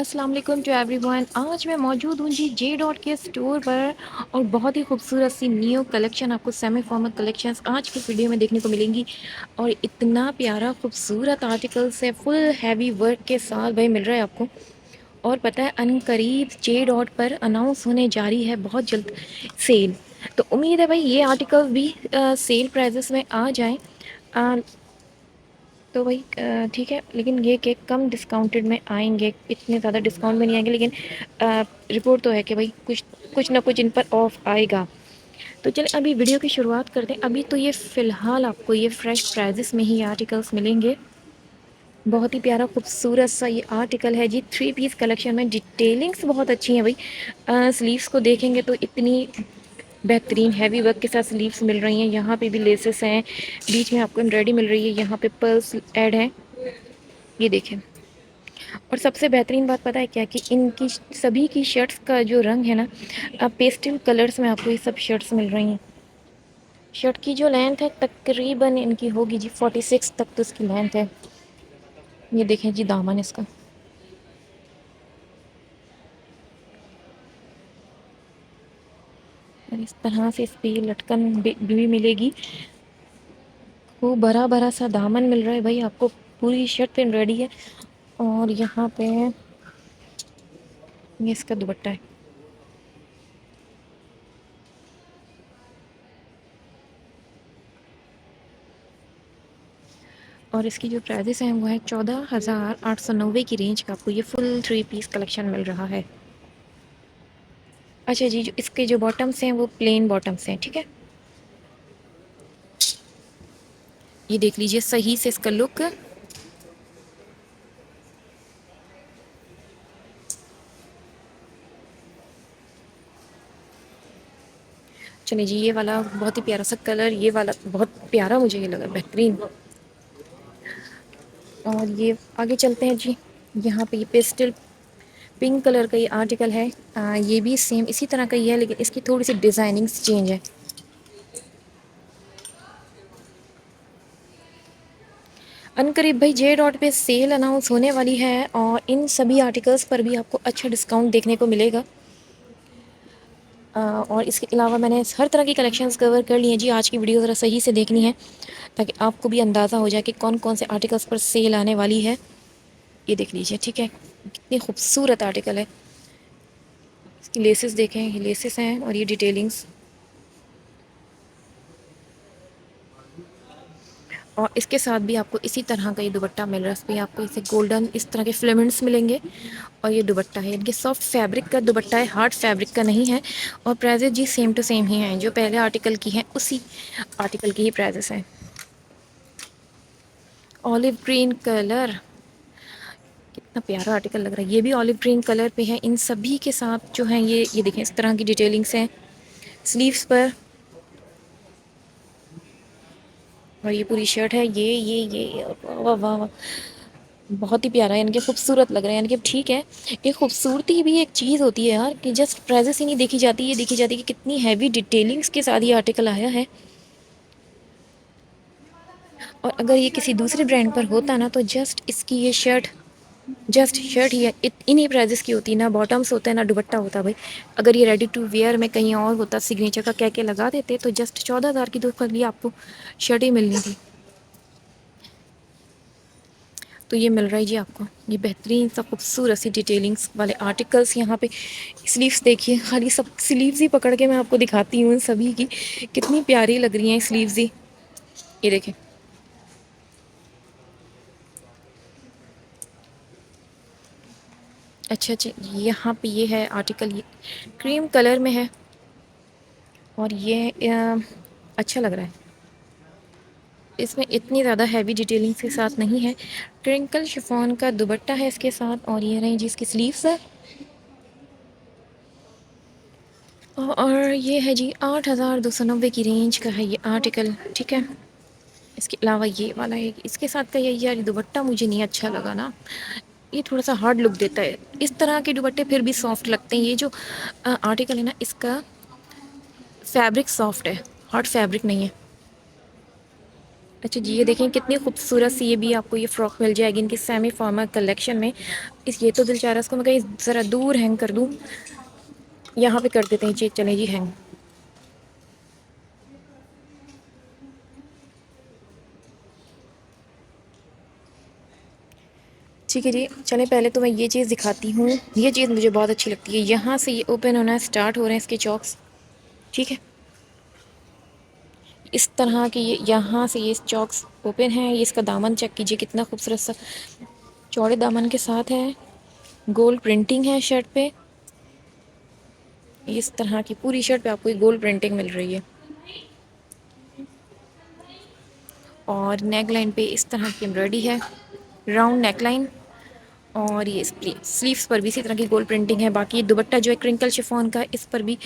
अस्सलाम वालेकुम to everyone. आज मैं मौजूद हूँ जी जे डॉट के स्टोर पर और बहुत ही खूबसूरत सी न्यू कलेक्शन आपको सेमी फॉर्मल कलेक्शंस आज की वीडियो में देखने को मिलेंगी। और इतना प्यारा खूबसूरत आर्टिकल्स है, फुल हैवी वर्क के साथ भाई मिल रहा है आपको। और पता है अनकरीब जे डॉट पर अनाउंस होने जा रही है बहुत जल्द सेल। तो उम्मीद है भाई ये आर्टिकल भी सेल प्राइजेस में आ जाएँ। तो वही ठीक है, लेकिन ये केक कम डिस्काउंटेड में आएंगे, इतने ज़्यादा डिस्काउंट में नहीं आएंगे, लेकिन रिपोर्ट तो है कि भाई कुछ कुछ ना कुछ इन पर ऑफ आएगा। तो चलिए अभी वीडियो की शुरुआत करते हैं। अभी तो ये फ़िलहाल आपको ये फ्रेश प्राइजेस में ही आर्टिकल्स मिलेंगे। बहुत ही प्यारा खूबसूरत सा ये आर्टिकल है जी, 3 पीस कलेक्शन में डिटेलिंग्स बहुत अच्छी हैं भाई। स्लीव्स को देखेंगे तो इतनी बेहतरीन हैवी वर्क के साथ स्लीव्स मिल रही हैं। यहाँ पे भी लेसेस हैं, बीच में आपको एम्ब्रॉयडरी मिल रही है, यहाँ पे पर्ल्स ऐड है, ये देखें। और सबसे बेहतरीन बात पता है क्या, कि इनकी सभी की शर्ट्स का जो रंग है ना, पेस्टल कलर्स में आपको ये सब शर्ट्स मिल रही हैं। शर्ट की जो लेंथ है तकरीबन इनकी होगी जी 46 तक तो इसकी लेंथ है। ये देखें जी दामन इसका, और इस तरह से इस पर लटकन भी मिलेगी। खूब भरा भरा सा दामन मिल रहा है भाई आपको, पूरी शर्ट पे रेडी है। और यहाँ पे ये इसका दुपट्टा है। और इसकी जो प्राइजेस हैं वो है 14,890 की रेंज का आपको ये फुल 3 पीस कलेक्शन मिल रहा है। अच्छा जी, जो इसके जो बॉटम्स हैं वो प्लेन बॉटम्स हैं, ठीक है। ये देख लीजिए सही से इसका लुक। चलिए जी, ये वाला बहुत ही प्यारा सा कलर, ये वाला बहुत प्यारा मुझे ये लगा, बेहतरीन। और ये आगे चलते हैं जी। यहाँ पे ये पेस्टल पिंक कलर का ये आर्टिकल है। ये भी सेम इसी तरह का ही है, लेकिन इसकी थोड़ी सी डिज़ाइनिंग्स चेंज है। अनकरीब भाई जे डॉट पे सेल अनाउंस होने वाली है और इन सभी आर्टिकल्स पर भी आपको अच्छा डिस्काउंट देखने को मिलेगा। और इसके अलावा मैंने हर तरह की कलेक्शंस कवर कर ली हैं जी। आज की वीडियो ज़रा सही से देखनी है ताकि आपको भी अंदाज़ा हो जाए कि कौन कौन से आर्टिकल्स पर सेल आने वाली है। ये देख लीजिए, ठीक है, कितनी खूबसूरत आर्टिकल है। इसकी लेसेस देखें, ये लेसेस हैं और ये डिटेलिंग्स। और इसके साथ भी आपको इसी तरह का ये दुपट्टा मिल रहा है। इस पर आपको इसे गोल्डन इस तरह के फिलामेंट्स मिलेंगे। और ये दुपट्टा है, इनके सॉफ्ट फैब्रिक का दुपट्टा है, हार्ड फैब्रिक का नहीं है। और प्राइजेज जी सेम टू सेम ही हैं, जो पहले आर्टिकल की हैं उसी आर्टिकल की ही प्राइजेस हैं। ऑलिव ग्रीन कलर, कितना प्यारा आर्टिकल लग रहा है। ये भी ऑलिव ग्रीन कलर पे है। इन सभी के साथ जो हैं ये देखें इस तरह की डिटेलिंग्स हैं स्लीव्स पर। और ये पूरी शर्ट है, ये वाह वाह वाह, बहुत ही प्यारा है। इनके खूबसूरत लग रहे हैं। इनके ठीक है, ये खूबसूरती भी एक चीज़ होती है यार, कि जस्ट प्राइजेस ही नहीं देखी जाती, ये देखी जाती है कि कितनी हैवी डिटेलिंग्स के साथ ये आर्टिकल आया है। और अगर ये किसी दूसरे ब्रांड पर होता ना तो जस्ट इसकी ये शर्ट, जस्ट शर्ट ही इन्हीं प्राइजेस की होती, ना बॉटम्स होता है ना दुपट्टा होता भाई। अगर ये रेडी टू वेयर में कहीं और होता, सिग्नेचर का कह के लगा देते, तो जस्ट 14,000 की तो कर लिया आपको शर्ट ही मिलनी थी। तो ये मिल रहा है जी आपको, ये बेहतरीन सा खूबसूरत सी डिटेलिंग्स वाले आर्टिकल्स। यहाँ पे स्लीव्स देखिए, खाली सब स्लीव्स ही पकड़ के मैं आपको दिखाती हूँ सभी की, कितनी प्यारी लग रही हैं स्लीव्स ही। ये देखें, अच्छा अच्छा, यहाँ पे ये है आर्टिकल, ये क्रीम कलर में है। और ये अच्छा लग रहा है। इसमें इतनी ज़्यादा हैवी डिटेलिंग्स के साथ नहीं है। ट्रिंकल शिफॉन का दुपट्टा है इसके साथ। और ये रही जी इसकी स्लीव्स है। और ये है जी 8,290 की रेंज का है ये आर्टिकल, ठीक है। इसके अलावा ये वाला है, इसके साथ का ये यार दुपट्टा मुझे नहीं अच्छा लगा ना, ये थोड़ा सा हार्ड लुक देता है। इस तरह के दुपट्टे फिर भी सॉफ्ट लगते हैं। ये जो आर्टिकल है ना, इसका फैब्रिक सॉफ्ट है, हार्ड फैब्रिक नहीं है। अच्छा जी, ये देखें कितनी खूबसूरत सी ये भी आपको ये फ़्रॉक मिल जाएगी इनकी सेमी फॉर्मल कलेक्शन में। इस ये तो दिल चाह रहा है इसको मैं कहीं ज़रा दूर हैंग कर दूँ। यहाँ पे कर देते हैं जी, चलें जी हैंग। ठीक है जी, चलें पहले तो मैं ये चीज़ दिखाती हूँ। ये चीज़ मुझे बहुत अच्छी लगती है। यहाँ से ये ओपन होना स्टार्ट हो रहे हैं इसके चॉक्स, ठीक है। इस तरह के ये यहाँ से ये चॉक्स ओपन है। ये इसका दामन चेक कीजिए कितना खूबसूरत सा चौड़े दामन के साथ है। गोल्ड प्रिंटिंग है शर्ट पे। इस तरह की पूरी शर्ट पे आपको ये गोल्ड प्रिंटिंग मिल रही है। और नेक लाइन पे इस तरह की एम्ब्रॉयडरी है, राउंड नेक लाइन। और ये स्लीव्स पर भी इसी तरह की गोल्ड प्रिंटिंग है। बाकी दुपट्टा जो है क्रिंकल शिफॉन का, इस पर भी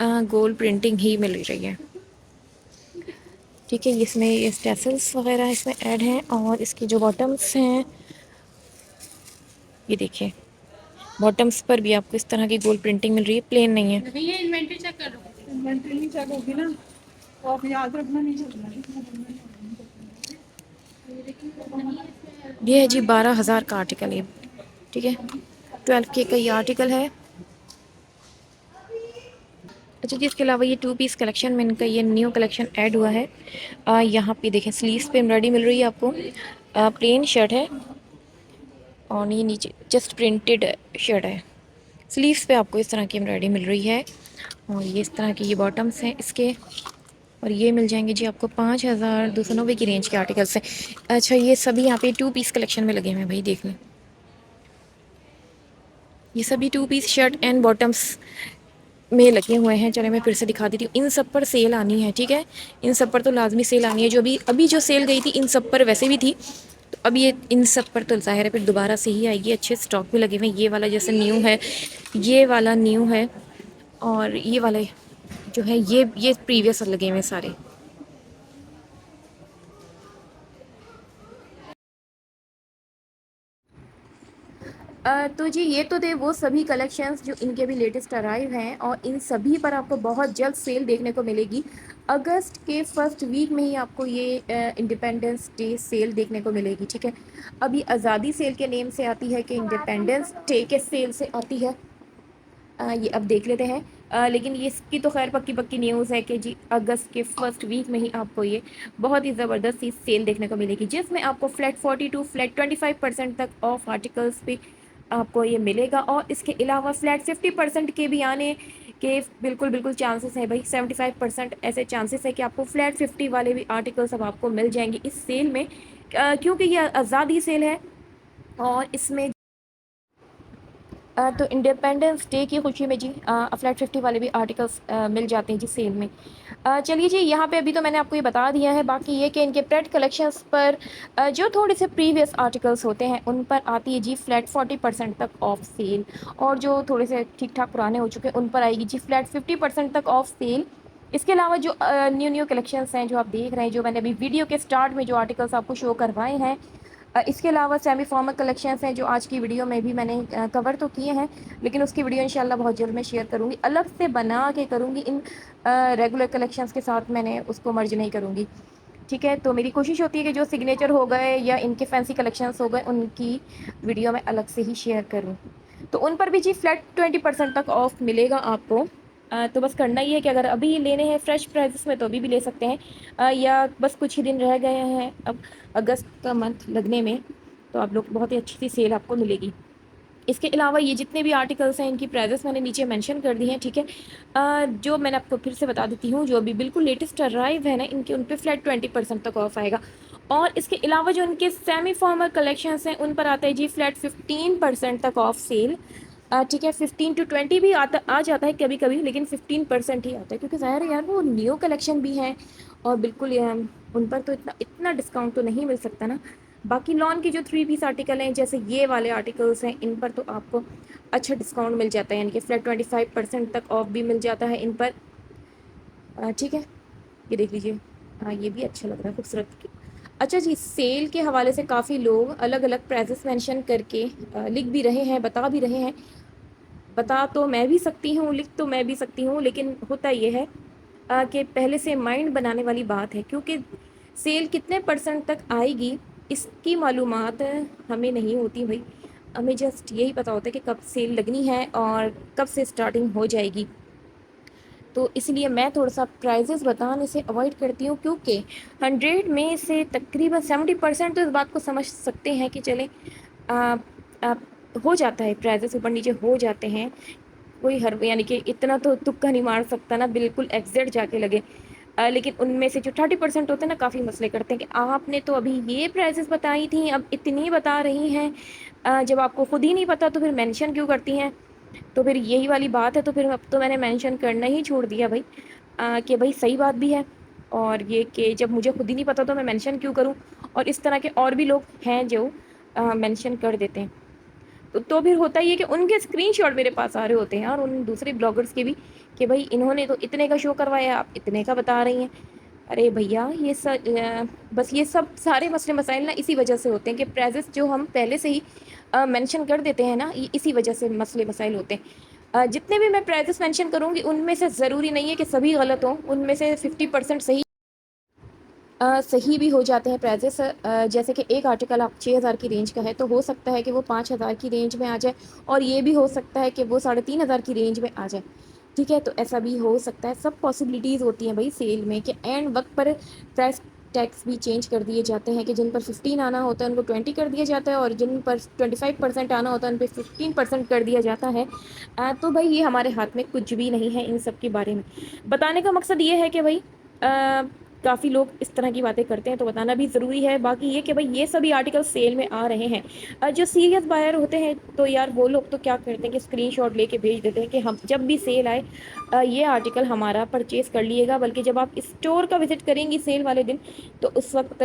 गोल्ड प्रिंटिंग ही मिल रही है, ठीक है। इसमें ये स्टेसल्स वगैरह इसमें ऐड हैं। और इसकी जो बॉटम्स हैं ये देखिए, बॉटम्स पर भी आपको इस तरह की गोल्ड प्रिंटिंग मिल रही है, प्लेन नहीं है। ये इन्वेंटरी चेक कर लो। इन्वेंटरी नहीं चेक होगी ना तो आप याद रखना नहीं चलना। ये है जी 12,000 का आर्टिकल ये, ठीक है। 12K का ये आर्टिकल है। अच्छा जी, इसके अलावा ये 2 पीस कलेक्शन में इनका ये न्यू कलेक्शन ऐड हुआ है। यहाँ पे देखें स्लीव्स पे एम्ब्रॉयडरी मिल रही है आपको। प्लेन शर्ट है और ये नीचे जस्ट प्रिंटेड शर्ट है। स्लीव्स पे आपको इस तरह की एम्ब्रॉयडरी मिल रही है। और ये इस तरह की ये बॉटम्स हैं इसके। और ये मिल जाएंगे जी आपको 5,290 की रेंज के आर्टिकल्स हैं। अच्छा, ये सभी यहाँ पे 2 पीस कलेक्शन में लगे हुए हैं भाई, देख लें। ये सभी 2 पीस शर्ट एंड बॉटम्स में लगे हुए हैं। चले मैं फिर से दिखा देती हूँ। इन सब पर सेल आनी है, ठीक है। इन सब पर तो लाजमी सेल आनी है। जो अभी जो सेल गई थी इन सब पर वैसे भी थी, तो अब ये इन सब पर तो ज़ाहिर है फिर दोबारा से ही आएगी। अच्छे स्टॉक भी लगे हुए हैं। ये वाला जैसे न्यू है, ये वाला न्यू है। और ये वाले जो है ये प्रीवियस लगे हुए हैं सारे। तो जी ये तो थे वो सभी कलेक्शंस जो इनके भी लेटेस्ट अराइव हैं। और इन सभी पर आपको बहुत जल्द सेल देखने को मिलेगी। अगस्त के फर्स्ट वीक में ही आपको ये इंडिपेंडेंस डे सेल देखने को मिलेगी, ठीक है। अभी आज़ादी सेल के नेम से आती है कि इंडिपेंडेंस डे के सेल से आती है। ये अब देख लेते हैं। लेकिन ये इसकी तो खैर पक्की पक्की न्यूज़ है कि जी अगस्त के फर्स्ट वीक में ही आपको ये बहुत ही ज़बरदस्त सी सेल देखने को मिलेगी, जिसमें आपको फ्लैट 42 फ्लैट 25% तक ऑफ आर्टिकल्स पे आपको ये मिलेगा। और इसके अलावा फ्लैट 50% के भी आने के बिल्कुल बिल्कुल चांसेस हैं भाई। 75% ऐसे चांसेस है कि आपको फ्लैट 50 वाले भी आर्टिकल्स अब आपको मिल जाएंगे इस सेल में, क्योंकि ये आज़ादी सेल है। और इसमें तो इंडिपेंडेंस डे की खुशी में जी फ्लैट 50 वाले भी आर्टिकल्स मिल जाते हैं जी सेल में। चलिए जी, यहाँ पे अभी तो मैंने आपको ये बता दिया है। बाकी ये कि इनके प्रेड कलेक्शंस पर जो थोड़े से प्रीवियस आर्टिकल्स होते हैं उन पर आती है जी फ्लैट 40% तक ऑफ सेल। और जो थोड़े से ठीक ठाक पुराने हो चुके हैं उन पर आएगी जी फ्लैट 50% तक ऑफ सेल। इसके अलावा जो न्यू न्यू कलेक्शंस हैं जो आप देख रहे हैं, जो मैंने अभी वीडियो के स्टार्ट में जो आर्टिकल्स आपको शो करवाए हैं, इसके अलावा सेमी फॉर्मल कलेक्शंस हैं जो आज की वीडियो में भी मैंने कवर तो किए हैं, लेकिन उसकी वीडियो इंशाल्लाह बहुत जल्द मैं शेयर करूँगी। अलग से बना के करूँगी, इन रेगुलर कलेक्शंस के साथ मैंने उसको मर्ज नहीं करूँगी, ठीक है। तो मेरी कोशिश होती है कि जो सिग्नेचर हो गए या इनके फैंसी कलेक्शंस हो गए उनकी वीडियो मैं अलग से ही शेयर करूँ। तो उन पर भी जी फ्लैट 20% तक ऑफ मिलेगा आपको। तो बस करना ही है कि अगर अभी लेने हैं फ्रेश प्राइसेस में तो अभी भी ले सकते हैं, या बस कुछ ही दिन रह गए हैं अब अगस्त का मंथ लगने में, तो आप लोग बहुत ही अच्छी सी सेल आपको मिलेगी। इसके अलावा ये जितने भी आर्टिकल्स हैं इनकी प्राइजेस मैंने नीचे मेंशन कर दी हैं, ठीक है। जो मैंने आपको फिर से बता देती हूँ, जो अभी बिल्कुल लेटेस्ट अराइव है ना इनके, उन पे फ्लैट 20% तक ऑफ आएगा। और इसके अलावा जो इनके सेमी फॉर्मल कलेक्शंस हैं उन पर आता है जी फ्लैट 15% तक ऑफ सेल, ठीक है। 15 to 20 भी आ जाता है कभी कभी, लेकिन 15% ही आता है, क्योंकि ज़ाहिर है यार वो न्यू कलेक्शन भी हैं। और बिल्कुल उन पर तो इतना इतना डिस्काउंट तो नहीं मिल सकता ना। बाकी लॉन के जो 3 पीस आर्टिकल हैं जैसे ये वाले आर्टिकल्स हैं, इन पर तो आपको अच्छा डिस्काउंट मिल जाता है, यानी कि फ्लैट 25% तक ऑफ भी मिल जाता है इन पर, ठीक है। ये देख लीजिए, हाँ ये भी अच्छा लग रहा है, खूबसूरत। अच्छा जी, सेल के हवाले से काफ़ी लोग अलग अलग प्राइजेस मेंशन करके लिख भी रहे हैं, बता भी रहे हैं। बता तो मैं भी सकती हूँ, लिख तो मैं भी सकती हूँ, लेकिन होता ये है कि पहले से माइंड बनाने वाली बात है, क्योंकि सेल कितने परसेंट तक आएगी इसकी मालूमात हमें नहीं होती भाई। हमें जस्ट यही पता होता है कि कब सेल लगनी है और कब से स्टार्टिंग हो जाएगी। तो इसलिए मैं थोड़ा-सा प्राइसेस बताने से अवॉइड करती हूँ, क्योंकि 100 में से तकरीबन 70% तो इस बात को समझ सकते हैं कि चलें अ अ, हो जाता है, प्राइसेस ऊपर-नीचे हो जाते हैं। कोई हर यानी कि इतना तो तुक्का नहीं मार सकता ना, बिल्कुल एग्ज़ैक्ट जाके लगे। लेकिन उनमें से जो 30% होते हैं ना, काफ़ी मसले करते हैं कि आपने तो अभी ये प्राइसेस बताई थी, अब इतनी बता रही हैं। जब आपको खुद ही नहीं पता तो फिर मेंशन क्यों करती हैं? तो फिर यही वाली बात है, तो फिर अब तो मैंने मेंशन करना ही छोड़ दिया भाई, कि भाई सही बात भी है, और ये कि जब मुझे खुद ही नहीं पता तो मैं मेंशन क्यों करूँ? और इस तरह के और भी लोग हैं जो मेंशन कर देते हैं। तो फिर होता ये है कि उनके स्क्रीनशॉट मेरे पास आ रहे होते हैं और उन दूसरे ब्लॉगर्स के भी, कि भाई इन्होंने तो इतने का शो करवाया, आप इतने का बता रही हैं। अरे भैया बस ये सब सारे मसले मसाइल ना इसी वजह से होते हैं कि प्राइजेस जो हम पहले से ही मेंशन कर देते हैं ना, इसी वजह से मसले मसाइल होते हैं। जितने भी मैं प्राइजेस मेंशन करूँगी उनमें से ज़रूरी नहीं है कि सभी गलत हों, उनमें से 50% सही भी हो जाते हैं प्राइजेस। जैसे कि एक आर्टिकल आप 6,000 की रेंज का है, तो हो सकता है कि वो 5,000 की रेंज में आ जाए, और ये भी हो सकता है कि वो 3,500 की रेंज में आ जाए। ठीक है, तो ऐसा भी हो सकता है, सब पॉसिबिलिटीज़ होती हैं भाई सेल में, कि एंड वक्त पर प्राइस टैग्स भी चेंज कर दिए जाते हैं, कि जिन पर 15 आना होता है उनको 20 कर दिया जाता है, और जिन पर 25% आना होता है उन पर 15% कर दिया जाता है। तो भाई ये हमारे हाथ में कुछ भी नहीं है इन सब के बारे में। बताने का मकसद ये है कि भाई काफ़ी लोग इस तरह की बातें करते हैं, तो बताना भी ज़रूरी है। बाकी ये कि भाई ये सभी आर्टिकल सेल में आ रहे हैं। जो सीरियस बायर होते हैं तो यार वो लोग तो क्या करते हैं कि स्क्रीनशॉट लेके भेज देते हैं कि हम जब भी सेल आए ये आर्टिकल हमारा परचेज़ कर लिएगा। बल्कि जब आप स्टोर का विज़िट करेंगी सेल वाले दिन, तो उस वक्त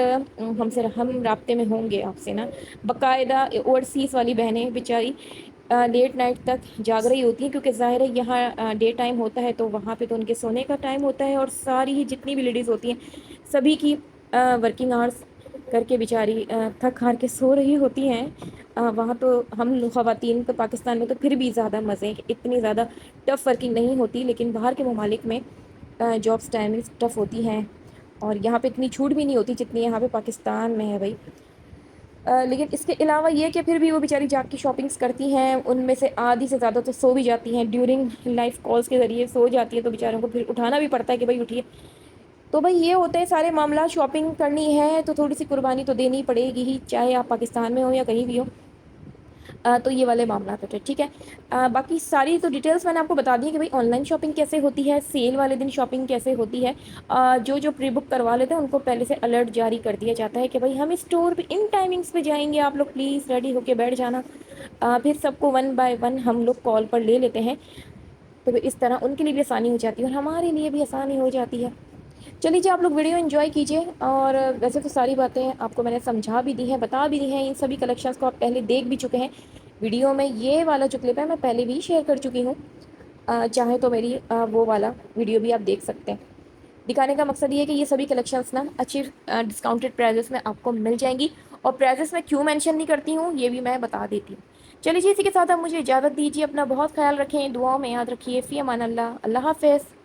हम राब्ते में होंगे आपसे ना। बाकायदा ओवरसीज़ वाली बहनें बेचारी लेट नाइट तक जाग रही होती हैं, क्योंकि ज़ाहिर है यहाँ डे टाइम होता है, तो वहाँ पे तो उनके सोने का टाइम होता है, और सारी ही जितनी भी लेडीज़ होती हैं सभी की वर्किंग आवर्स करके बेचारी थक हार के सो रही होती हैं। वहाँ तो हम ख़वातीन तो पाकिस्तान में तो फिर भी ज़्यादा मज़े हैं कि इतनी ज़्यादा टफ़ वर्किंग नहीं होती, लेकिन बाहर के ममालिक में जॉब्स टाइमिंग्स टफ़ होती हैं, और यहाँ पे इतनी छूट भी नहीं होती जितनी यहाँ पे पाकिस्तान में है भाई। लेकिन इसके अलावा ये कि फिर भी वो बेचारी जाके शॉपिंग्स करती हैं, उनमें से आधी से ज़्यादा तो सो भी जाती हैं, ड्यूरिंग लाइव कॉल्स के ज़रिए सो जाती हैं, तो बेचारों को फिर उठाना भी पड़ता है कि भाई उठिए। तो भाई ये होते हैं सारे मामला। शॉपिंग करनी है तो थोड़ी सी कुर्बानी तो देनी पड़ेगी ही, चाहे आप पाकिस्तान में हो या कहीं भी हो। तो ये वाले मामला तो ठीक है। बाकी सारी तो डिटेल्स मैंने आपको बता दी है कि भाई ऑनलाइन शॉपिंग कैसे होती है, सेल वाले दिन शॉपिंग कैसे होती है। जो जो प्री बुक करवा लेते हैं उनको पहले से अलर्ट जारी कर दिया जाता है कि भाई हम स्टोर पे इन टाइमिंग्स पे जाएंगे, आप लोग प्लीज़ रेडी होके बैठ जाना। फिर सबको वन बाय वन हम लोग कॉल पर ले लेते हैं, तो फिर इस तरह उनके लिए भी आसानी हो जाती है और हमारे लिए भी आसानी हो जाती है। चलिए जी, आप लोग वीडियो एंजॉय कीजिए। और वैसे तो सारी बातें आपको मैंने समझा भी दी हैं, बता भी दी हैं, इन सभी कलेक्शंस को आप पहले देख भी चुके हैं। वीडियो में ये वाला जो क्लिप है मैं पहले भी शेयर कर चुकी हूँ। चाहे तो मेरी वो वाला वीडियो भी आप देख सकते हैं। दिखाने का मकसद ये है कि ये सभी कलेक्शंस ना अच्छी डिस्काउंटेड प्राइजेस में आपको मिल जाएंगी, और प्राइजेस मैं क्यों मेंशन नहीं करती हूँ ये भी मैं बता देती हूँ। चलिए जी, इसी के साथ आप मुझे इजाज़त दीजिए। अपना बहुत ख्याल रखें, दुआओं में याद रखिए। फ़ी अमान अल्लाह, अल्लाह हाफ़िज़।